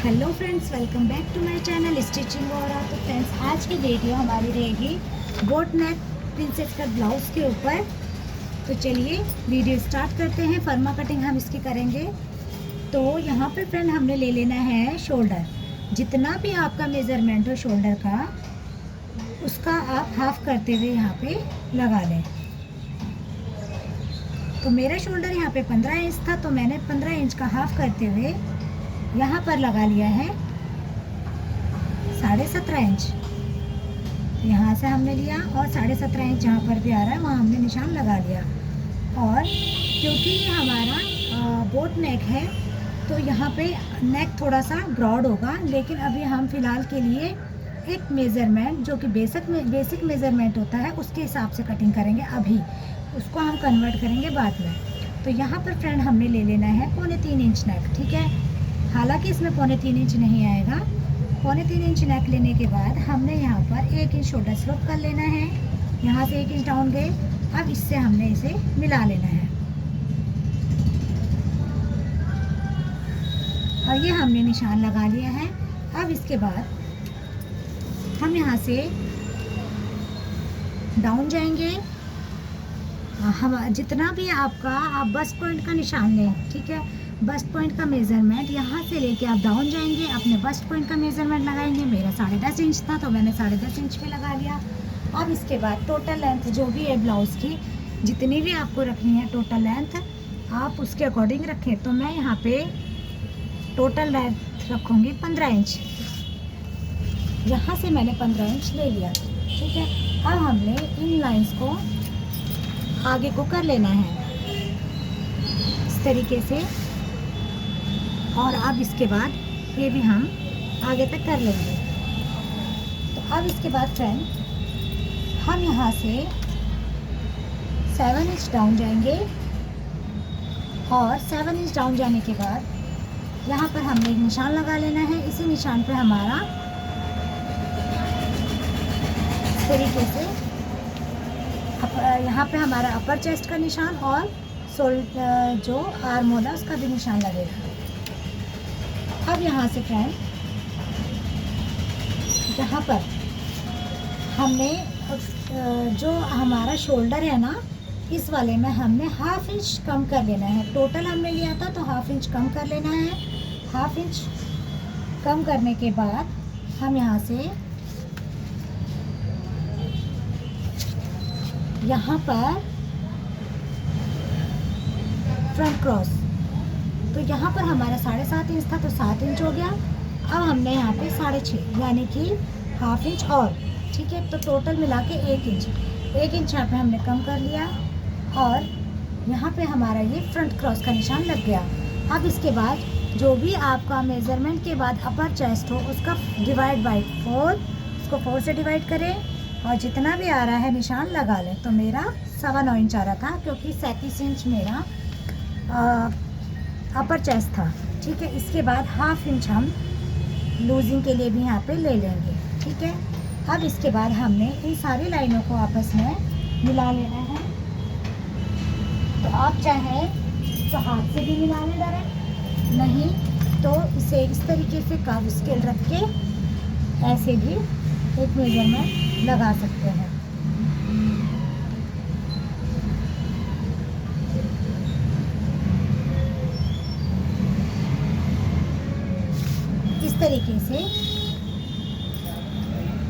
Hello friends, welcome back to my channel stitching और। तो friends, आज की वीडियो हमारी रहेगी boat neck princess cut blouse के ऊपर। तो चलिए वीडियो स्टार्ट करते हैं। फर्मा कटिंग हम इसकी करेंगे। तो यहाँ पर फ्रेंड हमने ले लेना है शोल्डर। जितना भी आपका मेज़रमेंट हो शोल्डर का, उसका आप हाफ करते हुए यहाँ पे लगा लें। तो मेरा शोल्डर यहाँ पे 15 इंच था, तो मैंने 15 इंच का हाफ करते हुए यहाँ पर लगा लिया है 17.5 इंच। यहाँ से हमने लिया और 17.5 इंच जहाँ पर भी आ रहा है वहाँ हमने निशान लगा लिया। और क्योंकि ये हमारा बोट नेक है, तो यहाँ पे नेक थोड़ा सा ब्रॉड होगा, लेकिन अभी हम फ़िलहाल के लिए एक मेज़रमेंट जो कि बेसिक मेज़रमेंट होता है उसके हिसाब से कटिंग करेंगे। अभी उसको हम कन्वर्ट करेंगे बाद में। तो यहाँ पर फ्रेंड हमने ले लेना है 3.25 इंच नेक। ठीक है, हालांकि इसमें 3.25 इंच नहीं आएगा। 3.25 इंच नेक लेने के बाद हमने यहाँ पर 1 इंच शोल्डर स्लोप कर लेना है। यहाँ से 1 इंच डाउन गए। अब इससे हमने इसे मिला लेना है और ये हमने निशान लगा लिया है। अब इसके बाद हम यहाँ से डाउन जाएंगे। हम जितना भी आपका आप बस्ट पॉइंट का निशान लें, ठीक है, बस्ट पॉइंट का मेज़रमेंट यहाँ से लेके आप डाउन जाएंगे, अपने बस्ट पॉइंट का मेज़रमेंट लगाएंगे। मेरा 10.5 इंच था, तो मैंने 10.5 इंच पे लगा लिया। अब इसके बाद टोटल लेंथ जो भी है ब्लाउज़ की, जितनी भी आपको रखनी है टोटल लेंथ, आप उसके अकॉर्डिंग रखें। तो मैं यहाँ पे टोटल लेंथ रखूँगी 15 इंच। यहाँ से मैंने 15 इंच ले लिया। ठीक है, अब हमने इन लाइंस को आगे को कर लेना है इस तरीके से, और अब इसके बाद ये भी हम आगे तक कर लेंगे। तो अब इसके बाद फ्रेंड हम यहाँ से 7 इंच डाउन जाएंगे और 7 इंच डाउन जाने के बाद यहाँ पर हमने एक निशान लगा लेना है। इसी निशान पे हमारा इस तरीके से यहाँ पे हमारा अपर चेस्ट का निशान और जो आर्म होल है उसका भी निशान लगेगा। अब यहाँ से फ्रेंड यहाँ पर हमने जो हमारा शोल्डर है ना, इस वाले में हमने हाफ इंच कम कर लेना है। टोटल हमने लिया था तो हाफ इंच कम कर लेना है। हाफ इंच कम करने के बाद हम यहाँ से यहाँ पर फ्रंट क्रॉस, तो यहाँ पर हमारा 7.5 इंच था तो 7 इंच हो गया। अब हमने यहाँ पे 6.5 यानी कि हाफ इंच और, ठीक है, तो टोटल मिला के 1 इंच यहाँ पे हमने कम कर लिया और यहाँ पे हमारा ये फ्रंट क्रॉस का निशान लग गया। अब इसके बाद जो भी आपका मेज़रमेंट के बाद अपर चेस्ट हो उसका डिवाइड बाई 4, उसको 4 से डिवाइड करें और जितना भी आ रहा है निशान लगा लें। तो मेरा 9.25 इंच आ रहा था, क्योंकि 37 इंच मेरा अपर चेस्ट था। ठीक है, इसके बाद हाफ इंच हम लूजिंग के लिए भी यहाँ पे ले लेंगे। ठीक है, अब इसके बाद हमने इन सारी लाइनों को आपस में मिला लेना है। तो आप चाहें तो हाथ से भी मिला लें डायरेक्ट, नहीं तो इसे इस तरीके से कर्व स्केल रख के ऐसे भी एक मेजरमेंट लगा सकते हैं। इस तरीके से।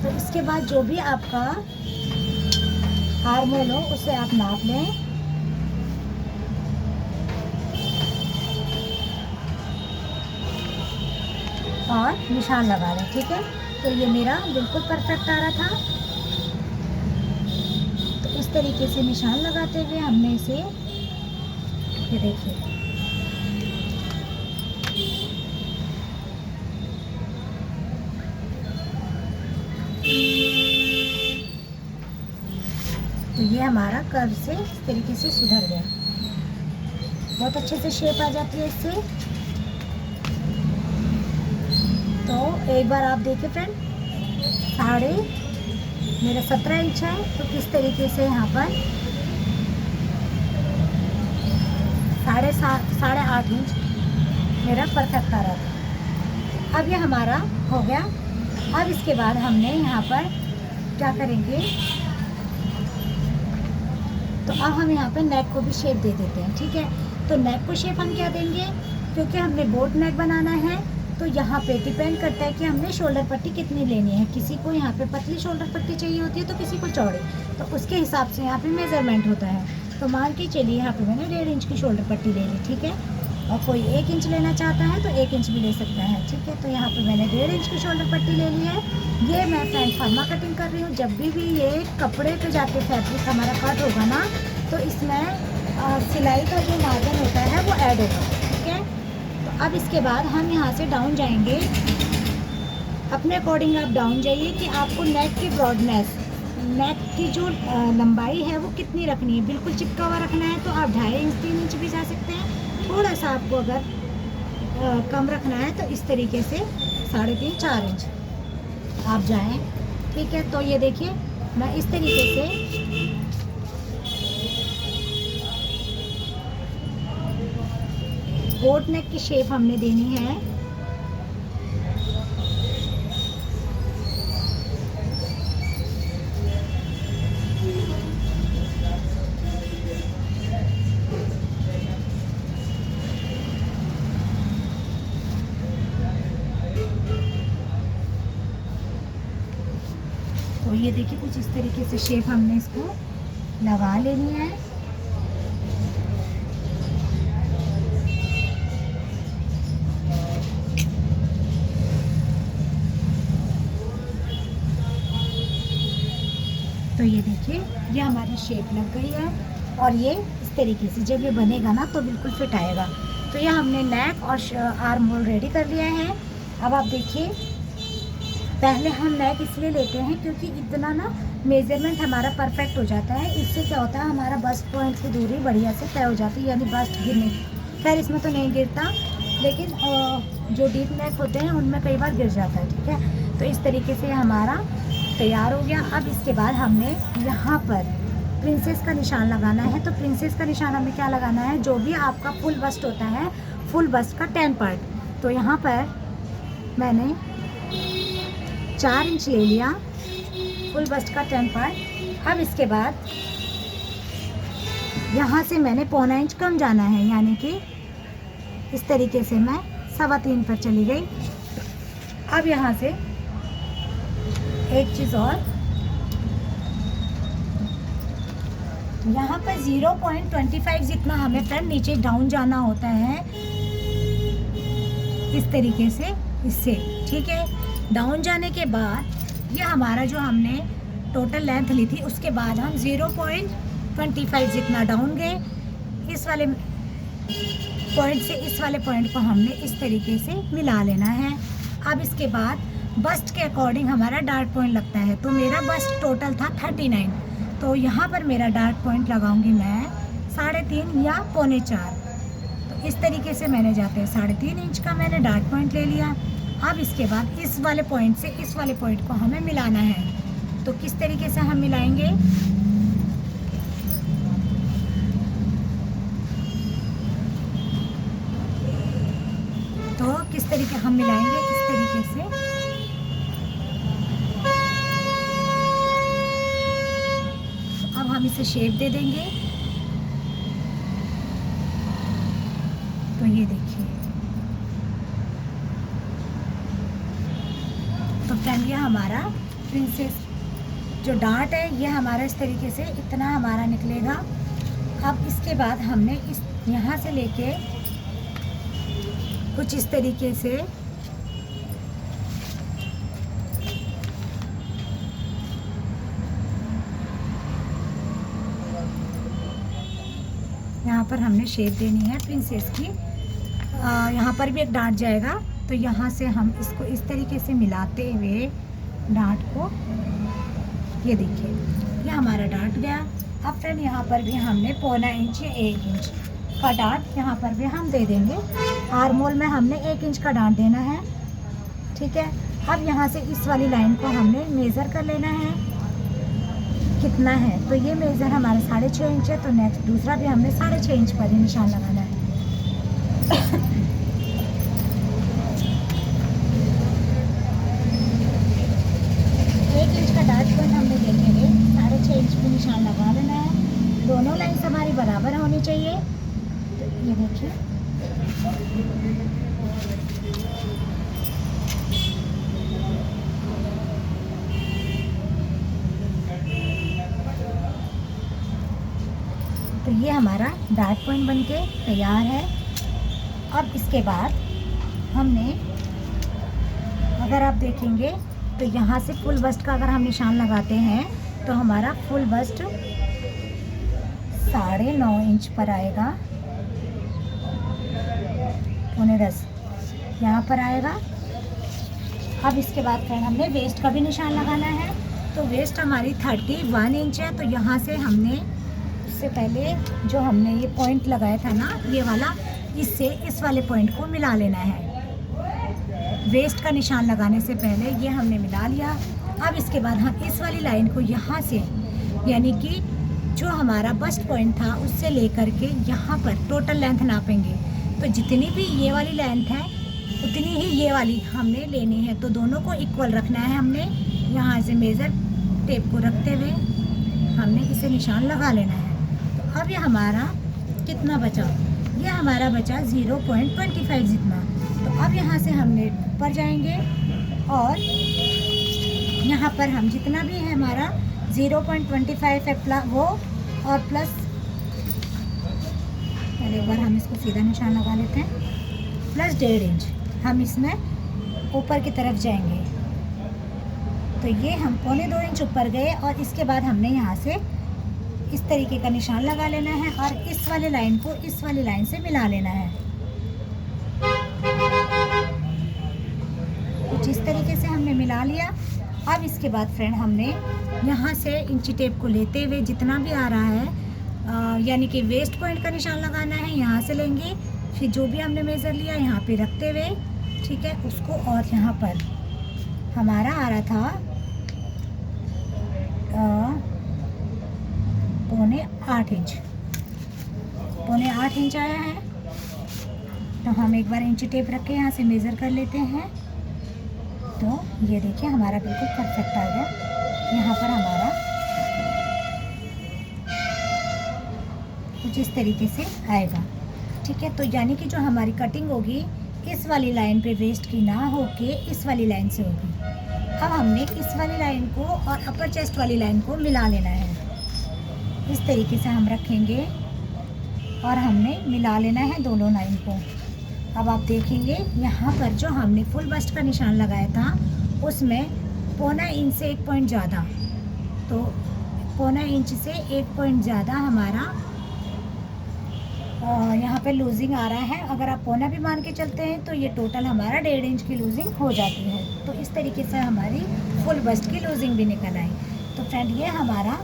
तो इसके बाद जो भी आपका आर्म होल हो उसे आप नाप लें और निशान लगा लें। ठीक है, तो ये मेरा बिल्कुल परफेक्ट आ रहा था। तो इस तरीके से निशान लगाते हुए हमने इसे, ये देखिए, तो ये हमारा कर्व से इस तरीके से सुधर गया। बहुत अच्छे से शेप आ जाती है इससे। तो एक बार आप देखिए फ्रेंड, मेरा 17 इंच है, तो किस तरीके से यहाँ पर 8.5 इंच मेरा परफेक्ट आ रहा था। अब ये हमारा हो गया। अब इसके बाद हमने यहाँ पर क्या करेंगे, तो अब हम यहाँ पे नेक को भी शेप दे देते हैं, ठीक है। तो नेक को शेप हम क्या देंगे, क्योंकि हमने बोट नेक बनाना है, तो यहाँ पे डिपेंड करता है कि हमने शोल्डर पट्टी कितनी लेनी है। किसी को यहाँ पे पतली शोल्डर पट्टी चाहिए होती है, तो किसी को चौड़ी, तो उसके हिसाब से यहाँ पे मेज़रमेंट होता है। तो मान के चलिए यहाँ पे मैंने 1.5 इंच की शोल्डर पट्टी ले ली, ठीक है। और कोई 1 इंच लेना चाहता है तो 1 इंच भी ले सकता है, ठीक है। तो यहाँ पे मैंने 1.5 इंच की शोल्डर पट्टी ले ली है। ये मैं फ्रंट फर्मा कटिंग कर रही हूँ। जब भी ये कपड़े पे जाके फैब्रिक हमारा कट होगा ना, तो इसमें सिलाई का जो मार्जिन होता है वो ऐड होगा, ठीक है। तो अब इसके बाद हम यहाँ से डाउन जाएंगे। अपने अकॉर्डिंग आप डाउन जाइए कि आपको नेक की ब्रॉडनेस, नेक की जो लंबाई है वो कितनी रखनी है। बिल्कुल चिपका हुआ रखना है तो आप 2.5 इंच 3 इंच भी जा सकते हैं। थोड़ा सा आपको अगर कम रखना है तो इस तरीके से 3.5 4 इंच आप जाएं, ठीक है। तो ये देखिए मैं इस तरीके से बोट नेक की शेप हमने देनी है। तो ये देखिए कुछ इस तरीके से शेप हमने इसको लगा लेनी है। तो ये देखिए ये हमारी शेप लग गई है, और ये इस तरीके से जब ये बनेगा ना तो बिल्कुल फिट आएगा। तो ये हमने नेक और आर्म होल रेडी कर लिया है। अब आप देखिए, पहले हम नेक इसलिए लेते हैं क्योंकि इतना ना मेज़रमेंट हमारा परफेक्ट हो जाता है। इससे क्या होता है, हमारा बस्ट पॉइंट की दूरी बढ़िया से तय हो जाती है, यानी बस्ट गिरने, खैर इसमें तो नहीं गिरता, लेकिन जो डीप नेक होते हैं उनमें कई बार गिर जाता है, ठीक है। तो इस तरीके से हमारा तैयार हो गया। अब इसके बाद हमने यहाँ पर प्रिंसेस का निशान लगाना है। तो प्रिंसेस का निशान हमें क्या लगाना है, जो भी आपका फुल बस्ट होता है, फुल बस्ट का 10 पार्ट। तो यहाँ पर मैंने 4 इंच ले लिया, फुल बस्ट का 10 पार्ट। अब इसके बाद यहाँ से मैंने 1.25 इंच कम जाना है, यानी कि इस तरीके से मैं 3.25 पर चली गई। अब यहाँ से एक चीज़ और, यहाँ पर 0.25 जितना हमें फ्रेंड नीचे डाउन जाना होता है, इस तरीके से, इससे, ठीक है। डाउन जाने के बाद ये हमारा जो हमने टोटल लेंथ ली थी, उसके बाद हम 0.25 जितना डाउन गए। इस वाले पॉइंट से इस वाले पॉइंट को हमने इस तरीके से मिला लेना है। अब इसके बाद बस्ट के अकॉर्डिंग हमारा डार्ट पॉइंट लगता है। तो मेरा बस्ट टोटल था 39, तो यहाँ पर मेरा डार्ट पॉइंट लगाऊंगी मैं 3.5 या 3.25। तो इस तरीके से मैंने जाते हैं 3.5 इंच का मैंने डार्ट पॉइंट ले लिया। अब इसके बाद इस वाले पॉइंट से इस वाले पॉइंट को हमें मिलाना है। तो किस तरीके से हम मिलाएंगे, तो किस तरीके हम मिलाएंगे, इस तरीके से। अब हम इसे शेप दे देंगे। तो ये देखिए, तो फ्रेंड ये हमारा प्रिंसेस जो डार्ट है, ये हमारा इस तरीके से इतना हमारा निकलेगा। अब इसके बाद हमने इस यहाँ से लेके कुछ इस तरीके से यहाँ पर हमने शेप देनी है प्रिंसेस की। यहाँ पर भी एक डार्ट जाएगा, तो यहाँ से हम इसको इस तरीके से मिलाते हुए डार्ट को, ये देखिए ये हमारा डार्ट गया। अब फ्रेंड यहाँ पर भी हमने 1.25 इंच या 1 इंच का डार्ट यहाँ पर भी हम दे देंगे। आर्म होल में हमने 1 इंच का डार्ट देना है, ठीक है। अब यहाँ से इस वाली लाइन को हमने मेज़र कर लेना है कितना है। तो ये मेज़र हमारा 6.5 इंच है, तो नेक्स्ट दूसरा भी हमने 6.5 इंच पर ही निशान लगाना है। तो ये हमारा डार्ट पॉइंट बनके तैयार है। अब इसके बाद हमने, अगर आप देखेंगे तो यहाँ से फुल बस्ट का अगर हम निशान लगाते हैं तो हमारा फुल बस्ट 9.5 इंच पर आएगा, 9.10 यहाँ पर आएगा। अब इसके बाद फ्रेंड हमने वेस्ट का भी निशान लगाना है। तो वेस्ट हमारी 31 इंच है। तो यहाँ से हमने उससे पहले जो हमने ये पॉइंट लगाया था ना, ये वाला, इससे इस वाले पॉइंट को मिला लेना है। वेस्ट का निशान लगाने से पहले ये हमने मिला लिया। अब इसके बाद हम इस वाली लाइन को यहाँ से, यानी कि जो हमारा बस्ट पॉइंट था उससे लेकर के यहाँ पर टोटल लेंथ नापेंगे। तो जितनी भी ये वाली लेंथ है उतनी ही ये वाली हमने लेनी है। तो दोनों को इक्वल रखना है। हमने यहाँ से मेज़र टेप को रखते हुए हमने इसे निशान लगा लेना है। तो अब ये हमारा कितना बचा? ये हमारा बचा 0.25 जितना। तो अब यहाँ से हमने ऊपर जाएंगे और यहाँ पर हम जितना भी है हमारा 0.25 है वो, और प्लस, पहले एक बार हम इसको सीधा निशान लगा लेते हैं, प्लस 1.5 इंच हम इसमें ऊपर की तरफ जाएंगे। तो ये हम 2.25 इंच ऊपर गए और इसके बाद हमने यहाँ से इस तरीके का निशान लगा लेना है और इस वाले लाइन को इस वाली लाइन से मिला लेना है। कुछ इस तरीके से हमने मिला लिया। अब इसके बाद फ्रेंड हमने यहाँ से इंची टेप को लेते हुए जितना भी आ रहा है, यानी कि वेस्ट पॉइंट का निशान लगाना है, यहाँ से लेंगे। फिर जो भी हमने मेज़र लिया यहाँ पे रखते हुए, ठीक है, उसको, और यहाँ पर हमारा आ रहा था 8.25 इंच, 8.25 इंच आया है। तो हम एक बार इंची टेप रख के यहाँ से मेज़र कर लेते हैं। तो ये देखिए हमारा बिल्कुल परफेक्ट आ गया। यहाँ पर हमारा कुछ इस तरीके से आएगा, ठीक है। तो यानी कि जो हमारी कटिंग होगी इस वाली लाइन पे वेस्ट की ना होके इस वाली लाइन से होगी। अब हमने इस वाली लाइन को और अपर चेस्ट वाली लाइन को मिला लेना है। इस तरीके से हम रखेंगे और हमने मिला लेना है दोनों लाइन को। अब आप देखेंगे यहाँ पर जो हमने फुल बस्ट का निशान लगाया था उसमें 0.25 इंच से 1 पॉइंट ज़्यादा, तो 0.25 इंच से 1 पॉइंट ज़्यादा हमारा यहाँ पे लूजिंग आ रहा है। अगर आप पौना भी मान के चलते हैं तो ये टोटल हमारा 1.5 इंच की लूजिंग हो जाती है। तो इस तरीके से हमारी फुल बस्ट की लूजिंग भी निकल आई। तो फ्रेंड ये हमारा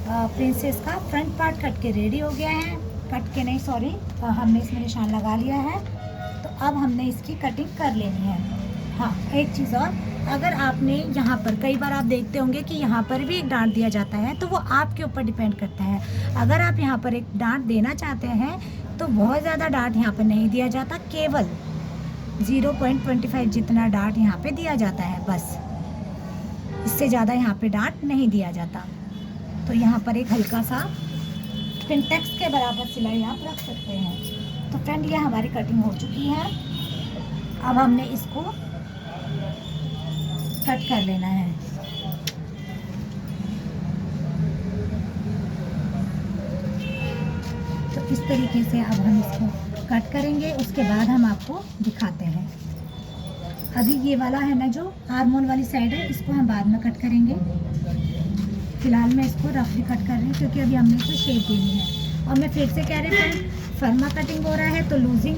प्रिंसेस का फ्रंट पार्ट कट के रेडी हो गया है। कट के नहीं, सॉरी, हमने इसमें निशान लगा लिया है। तो अब हमने इसकी कटिंग कर लेनी है। हाँ, एक चीज़ और, अगर आपने यहाँ पर कई बार आप देखते होंगे कि यहाँ पर भी एक डांट दिया जाता है, तो वो आपके ऊपर डिपेंड करता है। अगर आप यहाँ पर एक डांट देना चाहते हैं तो बहुत ज़्यादा डांट यहाँ पर नहीं दिया जाता, केवल 0.25 जितना डांट यहाँ पे दिया जाता है, बस। इससे ज़्यादा यहाँ पे डांट नहीं दिया जाता। तो यहाँ पर एक हल्का सा पिनटेक्स के बराबर सिलाई आप रख सकते हैं। तो फ्रेंड ये हमारी कटिंग हो चुकी है। अब हमने इसको कट कर लेना है। तो इस तरीके से अब हम इसको कट करेंगे, उसके बाद हम आपको दिखाते हैं। अभी ये वाला है ना जो आर्म होल वाली साइड है, इसको हम बाद में कट करेंगे। फिलहाल मैं इसको रफली कट कर रही हूँ क्योंकि अभी हमने इसे शेप देनी है। और मैं फिर से कह रही हूँ, फर्मा कटिंग हो रहा है तो लूजिंग,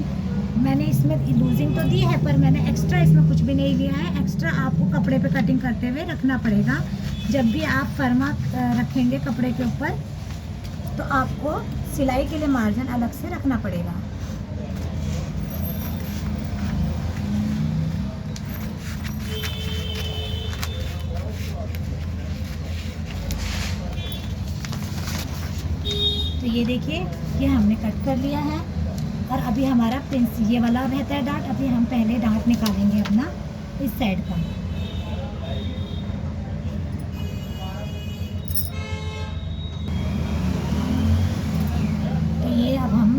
मैंने इसमें लूजिंग तो दी है पर मैंने एक्स्ट्रा इसमें कुछ भी नहीं लिया है। एक्स्ट्रा आपको कपड़े पे कटिंग करते हुए रखना पड़ेगा। जब भी आप फर्मा रखेंगे कपड़े के ऊपर तो आपको सिलाई के लिए मार्जिन अलग से रखना पड़ेगा। तो ये देखिए, ये हमने कट कर लिया है। और अभी हमारा प्रिंस ये वाला रहता है डांट। अभी हम पहले डांट निकालेंगे अपना इस साइड का। तो ये अब हम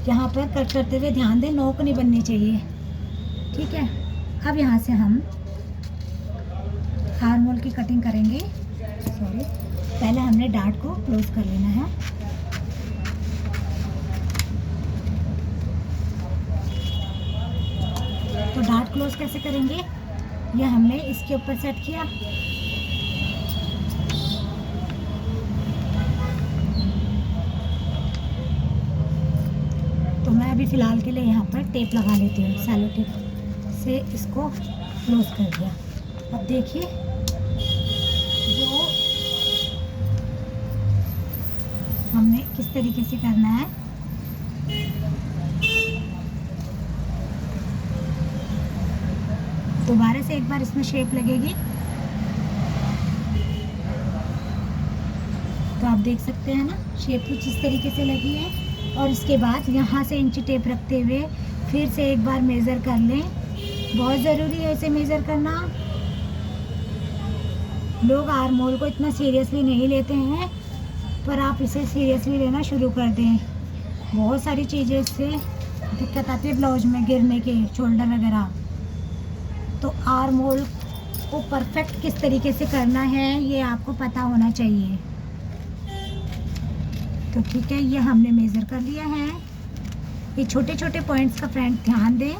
यहाँ पर कट करते हुए ध्यान दें, नोक नहीं बननी चाहिए, ठीक है। अब यहाँ से हम आर्म होल की कटिंग करेंगे। सॉरी, पहले हमने डार्ट को क्लोज कर लेना है। तो डार्ट क्लोज कैसे करेंगे, ये हमने इसके ऊपर सेट किया, तो मैं अभी फ़िलहाल के लिए यहाँ पर टेप लगा लेती हूँ, सैलो टेप से इसको क्लोज कर दिया। अब देखिए जो हमने किस तरीके से करना है। दोबारा से एक बार इसमें शेप लगेगी, तो आप देख सकते हैं ना शेप कुछ इस तरीके से लगी है। और इसके बाद यहाँ से इंची टेप रखते हुए फिर से एक बार मेज़र कर लें। बहुत ज़रूरी है इसे मेज़र करना। लोग आर्म होल को इतना सीरियसली नहीं लेते हैं, पर आप इसे सीरियसली लेना शुरू कर दें। बहुत सारी चीज़ें इससे दिक्कत आती है ब्लाउज में, गिरने के, शोल्डर वगैरह। तो आर्म होल को परफेक्ट किस तरीके से करना है ये आपको पता होना चाहिए। तो ठीक है, ये हमने मेज़र कर लिया है। ये छोटे छोटे पॉइंट्स का फ्रेंड ध्यान दें,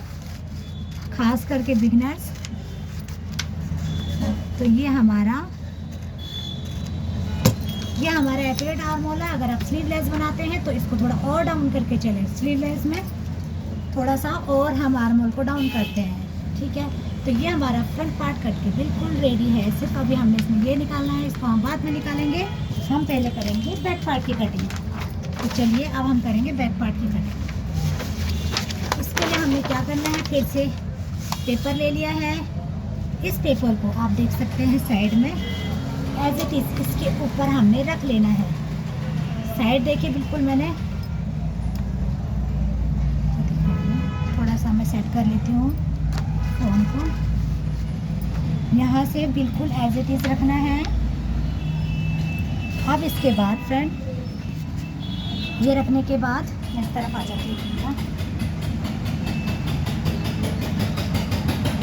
खास करके बिगिनर्स। तो ये हमारा एक्यूरेट आर्म होल है। अगर आप स्लीवलेस बनाते हैं तो इसको थोड़ा और डाउन करके चलें। स्लीवलेस में थोड़ा सा और हम आर्म होल को डाउन करते हैं, ठीक है। तो ये हमारा फ्रंट पार्ट कट के बिल्कुल रेडी है। सिर्फ अभी हमने इसमें ये निकालना है, इसको हम बाद में निकालेंगे। हम पहले करेंगे बैक पार्ट की कटिंग। तो चलिए अब हम करेंगे बैक पार्ट की कटिंग। इसके लिए हमें क्या करना है, फिर से पेपर ले लिया है। इस पेपर को आप देख सकते हैं साइड में एज इट इज़ इसके ऊपर हमने रख लेना है। साइड देखिए बिल्कुल मैंने थोड़ा सा मैं सेट कर लेती हूँ फ़ोन को। यहाँ से बिल्कुल एज इट इज़ रखना है। अब इसके बाद फ्रेंड ये रखने के बाद इस तरफ आ जाती है,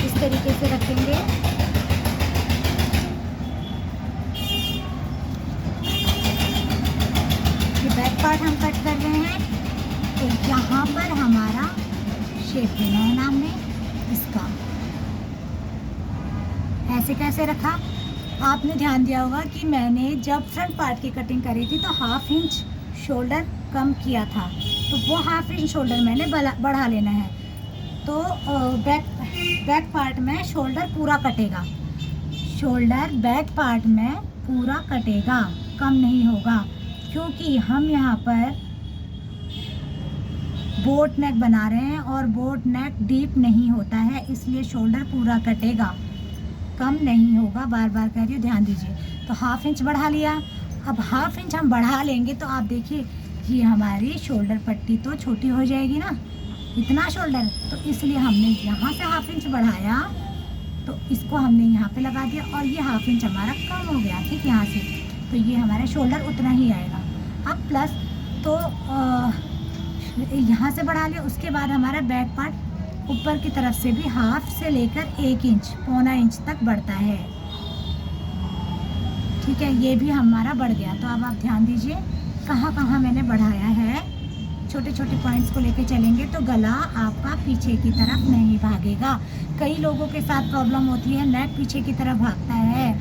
इस तरीके से रखेंगे। ये बैक पार्ट हम कट कर रहे हैं, तो यहाँ पर हमारा शेप देना है नाम ने इसका। ऐसे कैसे रखा, आपने ध्यान दिया होगा कि मैंने जब फ्रंट पार्ट की कटिंग करी थी तो 1/2 इंच शोल्डर कम किया था, तो वो 1/2 इंच शोल्डर मैंने बढ़ा लेना है। तो बैक पार्ट में शोल्डर पूरा कटेगा, शोल्डर बैक पार्ट में पूरा कटेगा, कम नहीं होगा, क्योंकि हम यहाँ पर बोट नेक बना रहे हैं और बोट नेक डीप नहीं होता है, इसलिए शोल्डर पूरा कटेगा, कम नहीं होगा। बार बार कह रही हूँ, ध्यान दीजिए। तो 1/2 इंच बढ़ा लिया। अब 1/2 इंच हम बढ़ा लेंगे तो आप देखिए ये हमारी शोल्डर पट्टी तो छोटी हो जाएगी ना, इतना शोल्डर। तो इसलिए हमने यहाँ से 1/2 इंच बढ़ाया, तो इसको हमने यहाँ पे लगा दिया और ये 1/2 इंच हमारा कम हो गया, ठीक, यहाँ से। तो ये हमारा शोल्डर उतना ही आएगा। अब प्लस तो यहाँ से बढ़ा लिया। उसके बाद हमारा बैक पार्ट ऊपर की तरफ से भी 1/2 से लेकर 1 इंच, पौना इंच तक बढ़ता है, ठीक है। ये भी हमारा बढ़ गया। तो अब आप ध्यान दीजिए कहाँ कहाँ मैंने बढ़ाया है। छोटे छोटे पॉइंट्स को लेके चलेंगे तो गला आपका पीछे की तरफ नहीं भागेगा। कई लोगों के साथ प्रॉब्लम होती है, नेक पीछे की तरफ भागता है,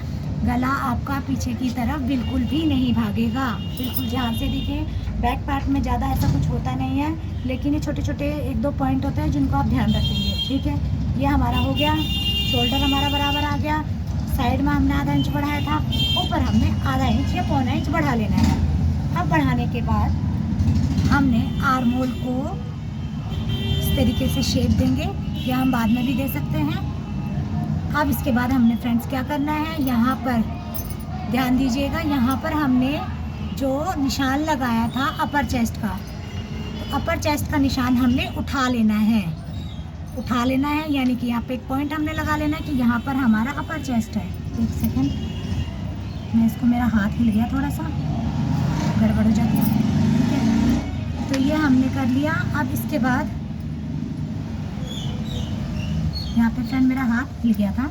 गला आपका पीछे की तरफ बिल्कुल भी नहीं भागेगा। बिल्कुल ध्यान से देखें, बैक पार्ट में ज़्यादा ऐसा कुछ होता नहीं है, लेकिन ये छोटे छोटे 1-2 पॉइंट होते हैं जिनको आप ध्यान रखेंगे, ठीक है। ये हमारा हो गया, शोल्डर हमारा बराबर आ गया। साइड में हमने 1/2 इंच बढ़ाया था, ऊपर हमने 1/2 इंच या पौना इंच बढ़ा लेना है। अब बढ़ाने के बाद हमने आर्म होल को इस तरीके से शेप देंगे, या हम बाद में भी दे सकते हैं। अब इसके बाद हमने फ्रेंड्स क्या करना है, यहाँ पर ध्यान दीजिएगा, यहाँ पर हमने जो निशान लगाया था अपर चेस्ट का, तो अपर चेस्ट का निशान हमने उठा लेना है, यानी कि यहाँ पे एक पॉइंट हमने लगा लेना है कि यहाँ पर हमारा अपर चेस्ट है। एक सेकंड, मैं इसको, मेरा हाथ हिल गया, थोड़ा सा गड़बड़ हो जाती है, ठीक है। तो ये हमने कर लिया। अब इसके बाद यहाँ पे फ्रेंड मेरा हाथ हिल गया था।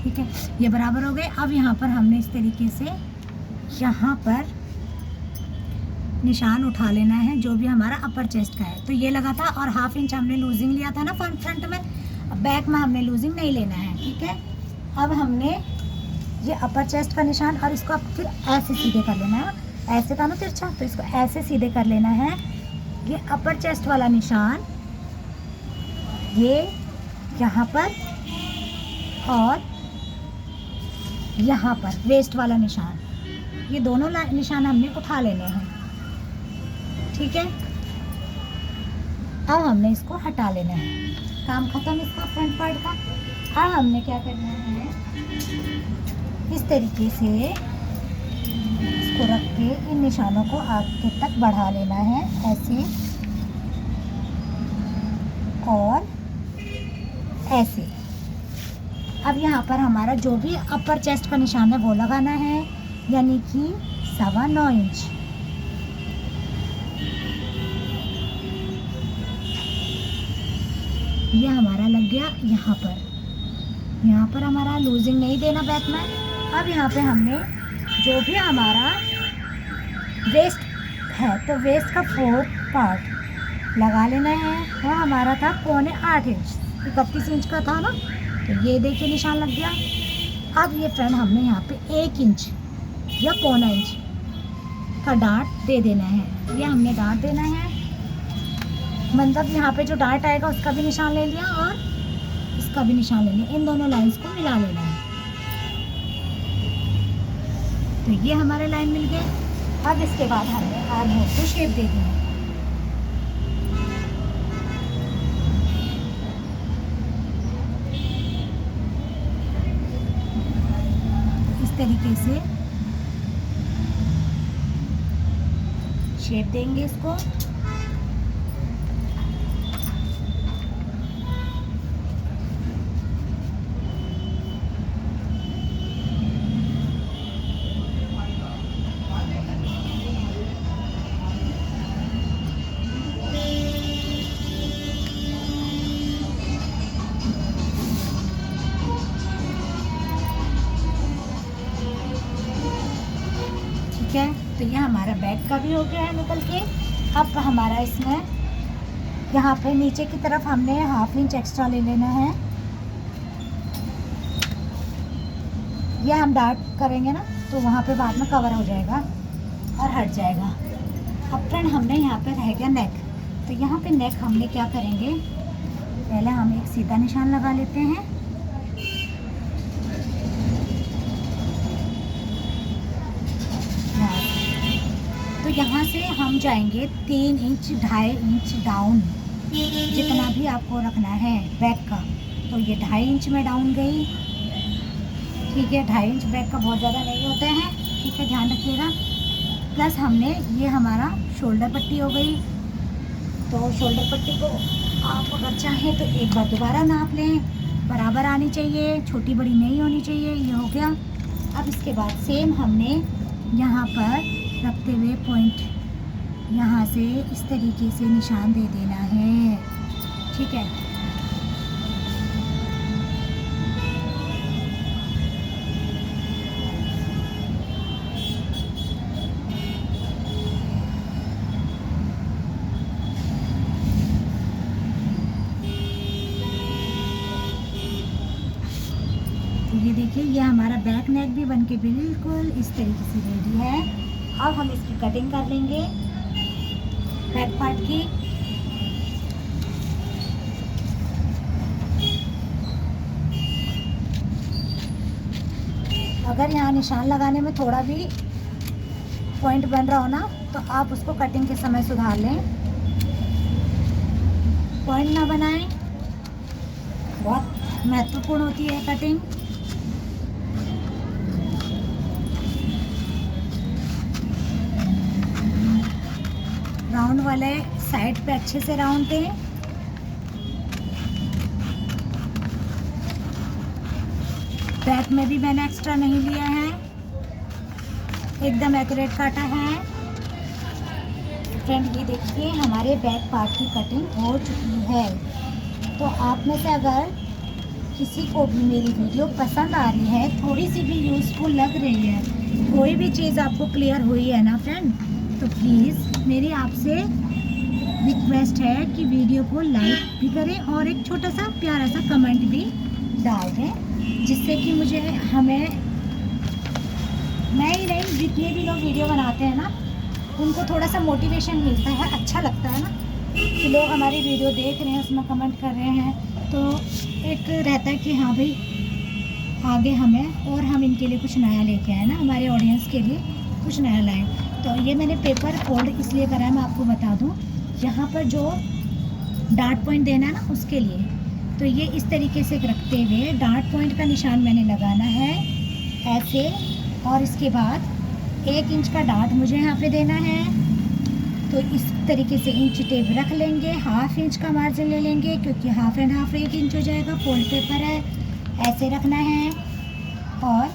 ठीक है, ये बराबर हो गए। अब यहाँ पर हमने इस तरीके से यहाँ पर निशान उठा लेना है जो भी हमारा अपर चेस्ट का है। तो ये लगा था और 1/2 इंच हमने लूजिंग लिया था ना फ्रंट में। अब बैक में हमने लूजिंग नहीं लेना है। ठीक है, अब हमने ये अपर चेस्ट का निशान और इसको अब फिर ऐसे सीधे कर लेना है। ऐसे था ना तिरछा, तो इसको ऐसे सीधे कर लेना है। ये अपर चेस्ट वाला निशान ये यहाँ पर और यहाँ पर वेस्ट वाला निशान, ये दोनों निशान हमने उठा लेने हैं। ठीक है, अब हमने इसको हटा लेना है। काम खत्म इसका फ्रंट पार्ट का। अब हमने क्या करना है, इस तरीके से इसको रख के इन निशानों को आगे तक बढ़ा लेना है, ऐसे और ऐसे। अब यहाँ पर हमारा जो भी अपर चेस्ट का निशान है वो लगाना है, यानी कि 9.25 इंच। ये हमारा लग गया यहाँ पर। यहाँ पर हमारा लूजिंग नहीं देना बैक में। अब यहाँ पे हमने जो भी हमारा वेस्ट है तो वेस्ट का 4th पार्ट लगा लेना है। वो हमारा था 7.25 इंच, 31 इंच का था ना, तो ये देखिए निशान लग गया। अब ये फ्रेंड हमने यहाँ पे 1 इंच या 1.25 इंच का डार्ट दे देना है। ये हमने डार्ट देना है, मतलब यहाँ पे जो डार्ट आएगा उसका भी निशान ले लिया और इसका भी निशान ले लिया। इन दोनों लाइंस को मिला लेना है। तो ये हमारे लाइन मिल गए। अब इसके बाद हमने आर्म होल को शेप दे दी है। इस तरीके से शेप देंगे इसको। ठीक है, तो ये हमारा बैक का भी हो गया है निकल के। अब हमारा इसमें यहाँ पे नीचे की तरफ हमने 1/2 इंच एक्स्ट्रा ले लेना है। ये हम डार्ट करेंगे ना तो वहाँ पे बाद में कवर हो जाएगा और हट जाएगा। अब फ्रेंड हमने यहाँ पे रह गया नेक। तो यहाँ पे नेक हमने क्या करेंगे, पहले हम एक सीधा निशान लगा लेते हैं। तो यहाँ से हम जाएंगे 3 इंच 2.5 इंच डाउन, जितना भी आपको रखना है बैक का। तो ये 2.5 इंच में डाउन गई। ठीक है, 2.5 इंच बैक का बहुत ज़्यादा नहीं होता है। ठीक है, ध्यान रखिएगा। प्लस हमने ये हमारा शोल्डर पट्टी हो गई। तो शोल्डर पट्टी को आप अगर चाहें तो एक बार दोबारा नाप लें, बराबर आनी चाहिए, छोटी बड़ी नहीं होनी चाहिए। ये हो गया। अब इसके बाद सेम हमने यहाँ पर रखते हुए पॉइंट यहाँ से इस तरीके से निशान दे देना है। ठीक है, तो ये देखिए ये हमारा बैक नेक भी बनके बिल्कुल इस तरीके से रेडी है। अब हम इसकी कटिंग कर लेंगे बैक पार्ट की। अगर यहाँ निशान लगाने में थोड़ा भी पॉइंट बन रहा हो ना तो आप उसको कटिंग के समय सुधार लें। पॉइंट ना बनाएं, बहुत महत्वपूर्ण होती है कटिंग। राउंड वाले साइड पे अच्छे से राउंड दें। बैक में भी मैंने एक्स्ट्रा नहीं लिया है। एकदम एक्यूरेट काटा है। फ्रेंड ये देखिए हमारे बैक पार्ट की कटिंग हो चुकी है। तो आप में से अगर किसी को भी मेरी वीडियो पसंद आ रही है, थोड़ी सी भी यूज़फुल लग रही है, कोई भी चीज़ आपको क्लियर हुई है ना फ्रेंड, तो प्लीज़ मेरी आपसे रिक्वेस्ट है कि वीडियो को लाइक भी करें और एक छोटा सा प्यारा सा कमेंट भी डाल दें, जिससे कि मुझे मैं ही नहीं, जितने भी लोग वीडियो बनाते हैं ना, उनको थोड़ा सा मोटिवेशन मिलता है, अच्छा लगता है ना कि लोग हमारी वीडियो देख रहे हैं, उसमें कमेंट कर रहे हैं, तो एक रहता है कि हाँ भाई आगे हमें और हम इनके लिए कुछ नया लेके आए ना, हमारे ऑडियंस के लिए कुछ नया लाएं। तो ये मैंने पेपर फोल्ड इसलिए करा है, मैं आपको बता दूं, यहाँ पर जो डार्ट पॉइंट देना है ना उसके लिए, तो ये इस तरीके से रखते हुए डार्ट पॉइंट का निशान मैंने लगाना है ऐसे, और इसके बाद 1 इंच का डार्ट मुझे यहाँ पे देना है। तो इस तरीके से इंच टेप रख लेंगे, 1/2 इंच का मार्जिन ले लेंगे, क्योंकि 1/2 एंड 1/2 1 इंच हो जाएगा, फोल्ड पेपर है, ऐसे रखना है। और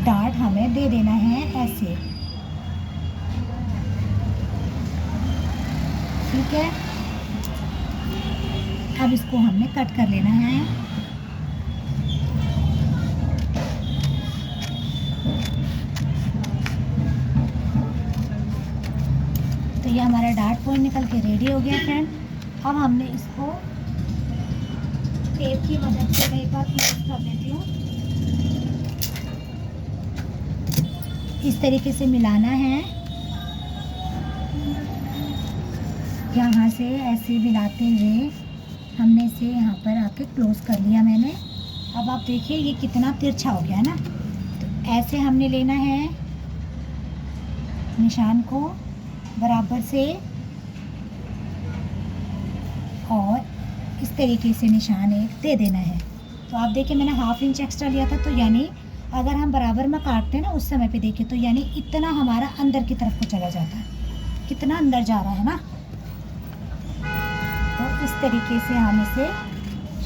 डार्ट हमें दे देना है ऐसे, ठीक है। अब इसको हमने कट कर लेना है। तो ये हमारा डार्ट पॉइंट निकल के रेडी हो गया फ्रेंड। अब हमने इसको टेप की मदद से मैं एक बार क्लोज कर देती हूँ। इस तरीके से मिलाना है, यहाँ से ऐसे मिलाते हुए हमने इसे यहाँ पर आके क्लोज कर लिया मैंने। अब आप देखिए ये कितना तिरछा हो गया ना। तो ऐसे हमने लेना है निशान को बराबर से, और इस तरीके से निशान एक दे देना है। तो आप देखिए मैंने 1/2 इंच एक्स्ट्रा लिया था, तो यानी अगर हम बराबर में काटते हैं ना उस समय पे देखिए, तो यानी इतना हमारा अंदर की तरफ को चला जाता है, कितना अंदर जा रहा है ना। तो इस तरीके से हम इसे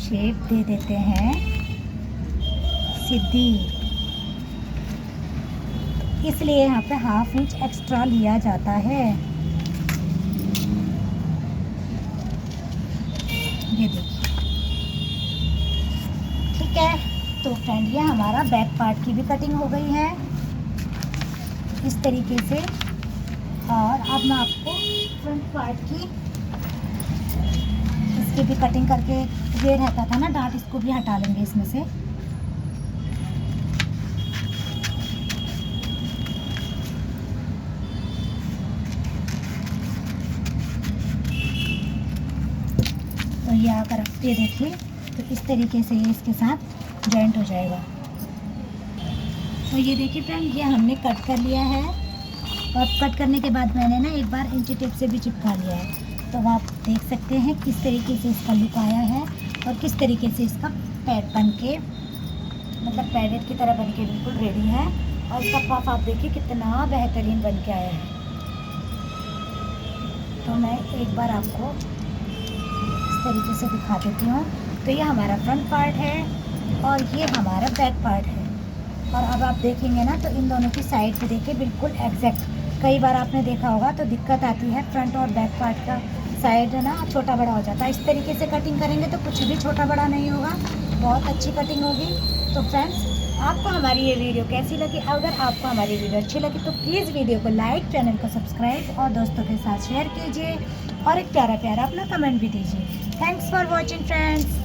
शेप दे देते हैं सीधी, इसलिए यहाँ पे 1/2 इंच एक्स्ट्रा लिया जाता है। ये देखिए, ठीक है। तो फ्रेंड ये हमारा बैक पार्ट की भी कटिंग हो गई है इस तरीके से। और अब मैं आपको फ्रंट पार्ट की इसकी भी कटिंग करके, ये रहता था ना डार्ट, इसको भी हटा लेंगे इसमें से। तो ये अगर ये देखिए तो इस तरीके से ये इसके साथ जॉइंट हो जाएगा। तो ये देखिए फ्रेंड ये हमने कट कर लिया है, और कट करने के बाद मैंने ना एक बार इंची टेप से भी चिपका लिया है। तो आप देख सकते हैं किस तरीके से इसका लुक आया है, और किस तरीके से इसका पैड बन के, मतलब पैडेड की तरह बन के बिल्कुल रेडी है। और इसका पफ आप देखिए कितना बेहतरीन बन के आया है। तो मैं एक बार आपको इस तरीके से दिखा देती हूँ। तो ये हमारा फ्रंट पार्ट है और ये हमारा बैक पार्ट है। और अब आप देखेंगे ना तो इन दोनों की साइड पे देखिए बिल्कुल एग्जैक्ट। कई बार आपने देखा होगा तो दिक्कत आती है, फ्रंट और बैक पार्ट का साइड है ना छोटा बड़ा हो जाता है। इस तरीके से कटिंग करेंगे तो कुछ भी छोटा बड़ा नहीं होगा, बहुत अच्छी कटिंग होगी। तो फ्रेंड्स आपको हमारी ये वीडियो कैसी लगी? अगर आपको हमारी वीडियो अच्छी लगी तो प्लीज़ वीडियो को लाइक, चैनल को सब्सक्राइब और दोस्तों के साथ शेयर कीजिए, और एक प्यारा प्यारा अपना कमेंट भी दीजिए। Thanks for watching friends.